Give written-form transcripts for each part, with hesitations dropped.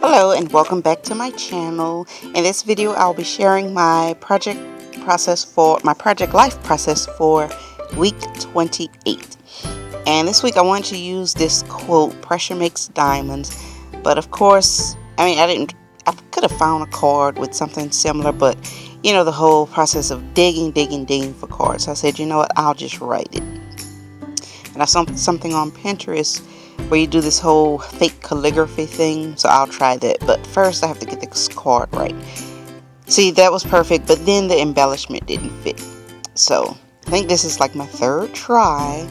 Hello and welcome back to my channel. In this video I'll be sharing my project life process for week 28. And this week I wanted to use this quote, "Pressure makes diamonds," but of course, I could have found a card with something similar, but you know, the whole process of digging for cards. So I said, you know what, I'll just write it. And I saw something on Pinterest where you do this whole fake calligraphy thing, so I'll try that. But first I have to get this card right. See, that was perfect, but then the embellishment didn't fit. So I think this is like my third try,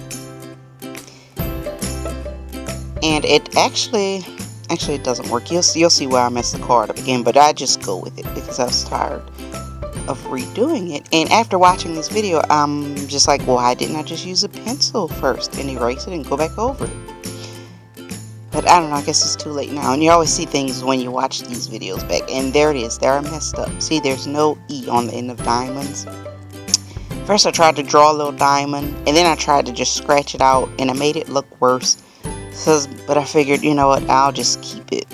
and it actually it doesn't work. You'll see why I messed the card up again, but I just go with it because I was tired of redoing it. And after watching this video, I'm just like, why didn't I just use a pencil first and erase it and go back over it? But I don't know, I guess it's too late now. And you always see things when you watch these videos back. And there it is. There I messed up. See, there's no E on the end of diamonds. First I tried to draw a little diamond, and then I tried to just scratch it out, and I made it look worse. But I figured, you know what, I'll just keep it.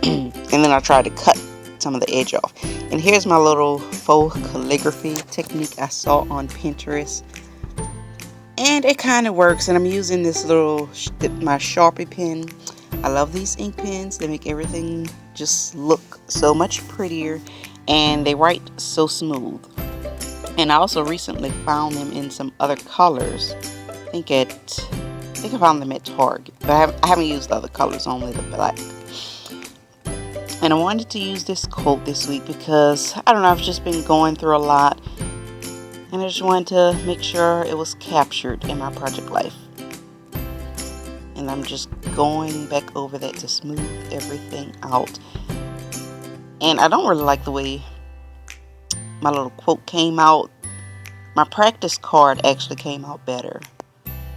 And then I tried to cut some of the edge off. And here's my little faux calligraphy technique I saw on Pinterest. And it kind of works, and I'm using this my Sharpie pen. I love these ink pens. They make everything just look so much prettier, and they write so smooth. And I also recently found them in some other colors. I think I found them at Target, but I haven't used the other colors, only the black. And I wanted to use this quote this week because, I don't know, I've just been going through a lot. And I just wanted to make sure it was captured in my project life. And I'm just going back over that to smooth everything out. And I don't really like the way my little quote came out. My practice card actually came out better.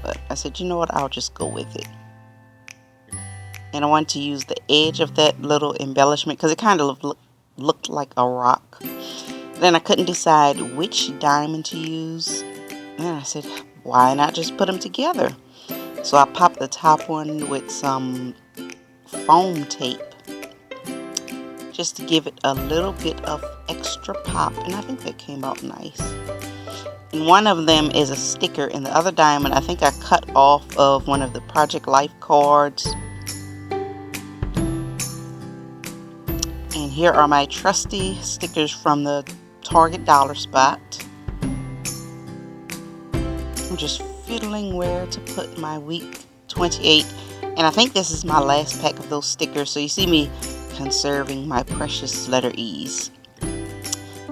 But I said, you know what, I'll just go with it. And I wanted to use the edge of that little embellishment because it kind of looked like a rock. Then I couldn't decide which diamond to use. And then I said, why not just put them together? So I popped the top one with some foam tape just to give it a little bit of extra pop. And I think that came out nice. And one of them is a sticker, and the other diamond I think I cut off of one of the Project Life cards. And here are my trusty stickers from the Target dollar spot. I'm just fiddling where to put my week 28, and I think this is my last pack of those stickers, so you see me conserving my precious letter E's.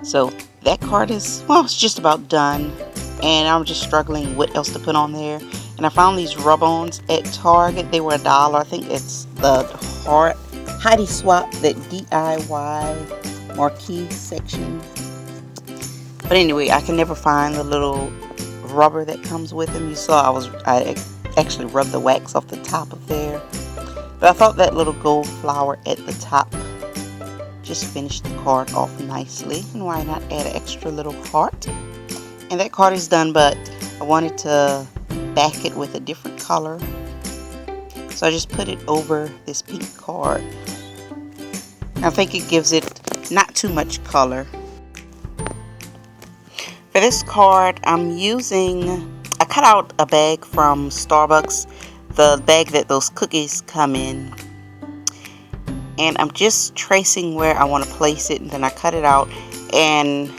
So that card is, well, it's just about done, and I'm just struggling what else to put on there. And I found these rub-ons at Target. They were $1. I think it's the Heidi Swapp, that DIY marquee section. But anyway, I can never find the little rubber that comes with them. You saw I actually rubbed the wax off the top of there. But I thought that little gold flower at the top just finished the card off nicely. And why not add an extra little heart? And that card is done, but I wanted to back it with a different color. So I just put it over this pink card. I think it gives it not too much color. For this card, I cut out a bag from Starbucks, the bag that those cookies come in. And I'm just tracing where I want to place it, and then I cut it out. And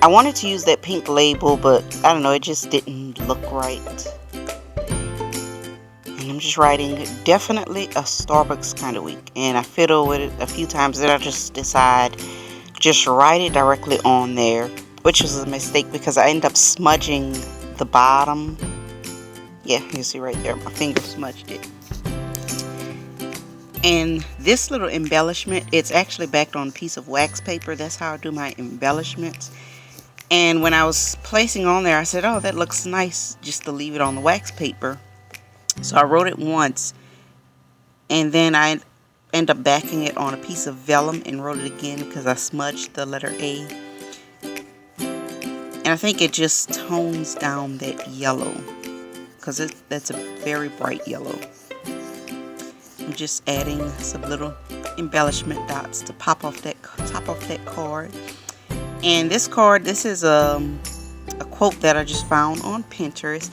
I wanted to use that pink label, but I don't know, it just didn't look right. And I'm just writing, definitely a Starbucks kind of week. And I fiddle with it a few times, then I just decide, just write it directly on there. Which was a mistake because I ended up smudging the bottom. Yeah, you see right there, my finger smudged it. And this little embellishment, it's actually backed on a piece of wax paper. That's how I do my embellishments. And when I was placing on there, I said, oh, that looks nice just to leave it on the wax paper. So I wrote it once, and then I ended up backing it on a piece of vellum and wrote it again because I smudged the letter A. And I think it just tones down that yellow because that's a very bright yellow. I'm just adding some little embellishment dots to pop off that top off that card. And this card, this is a quote that I just found on Pinterest,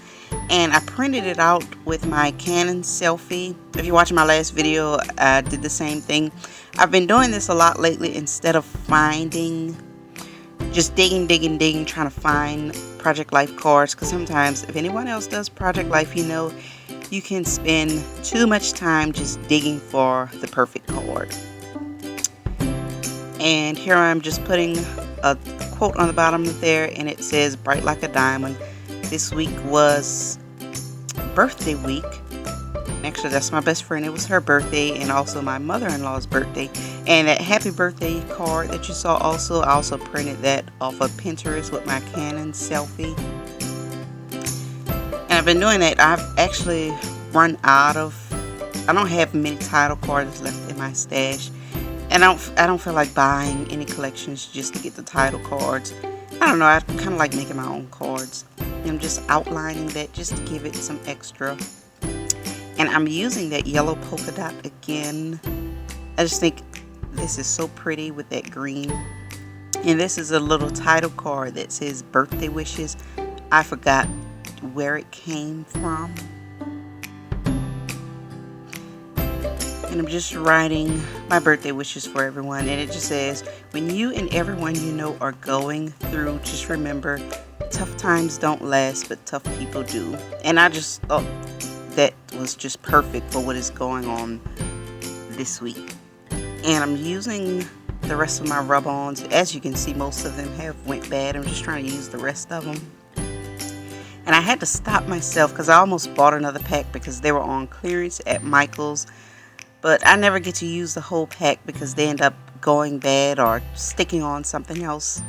and I printed it out with my Canon selfie. If you're watching my last video, I did the same thing. I've been doing this a lot lately. Instead of just digging, trying to find Project Life cards, because sometimes if anyone else does Project Life, you know you can spend too much time just digging for the perfect card. And here I'm just putting a quote on the bottom there, and it says bright like a diamond. This week was birthday week. Actually, that's my best friend. It was her birthday, and also my mother-in-law's birthday. And that happy birthday card that you saw also, I also printed that off of Pinterest with my Canon selfie. And I've been doing that. I've actually run out of, I don't have many title cards left in my stash. And I don't feel like buying any collections just to get the title cards. I don't know, I kind of like making my own cards. And I'm just outlining that just to give it some extra. And I'm using that yellow polka dot again. I just think this is so pretty with that green. And this is a little title card that says birthday wishes. I forgot where it came from. And I'm just writing my birthday wishes for everyone. And it just says, when you and everyone you know are going through, just remember, tough times don't last, but tough people do. And I just thought that was just perfect for what is going on this week. And I'm using the rest of my rub-ons. As you can see, most of them have went bad. I'm just trying to use the rest of them. And I had to stop myself because I almost bought another pack because they were on clearance at Michael's. But I never get to use the whole pack because they end up going bad or sticking on something else.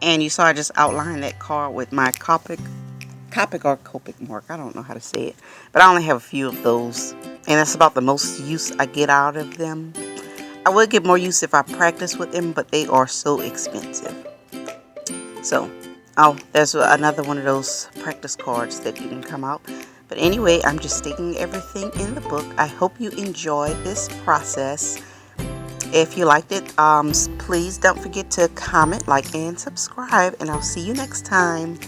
And you saw I just outlined that card with my Copic mark. I don't know how to say it. But I only have a few of those. And that's about the most use I get out of them. I would get more use if I practice with them, but they are so expensive. So, oh, there's another one of those practice cards that didn't come out. But anyway, I'm just sticking everything in the book. I hope you enjoyed this process. If you liked it, please don't forget to comment, like, and subscribe. And I'll see you next time.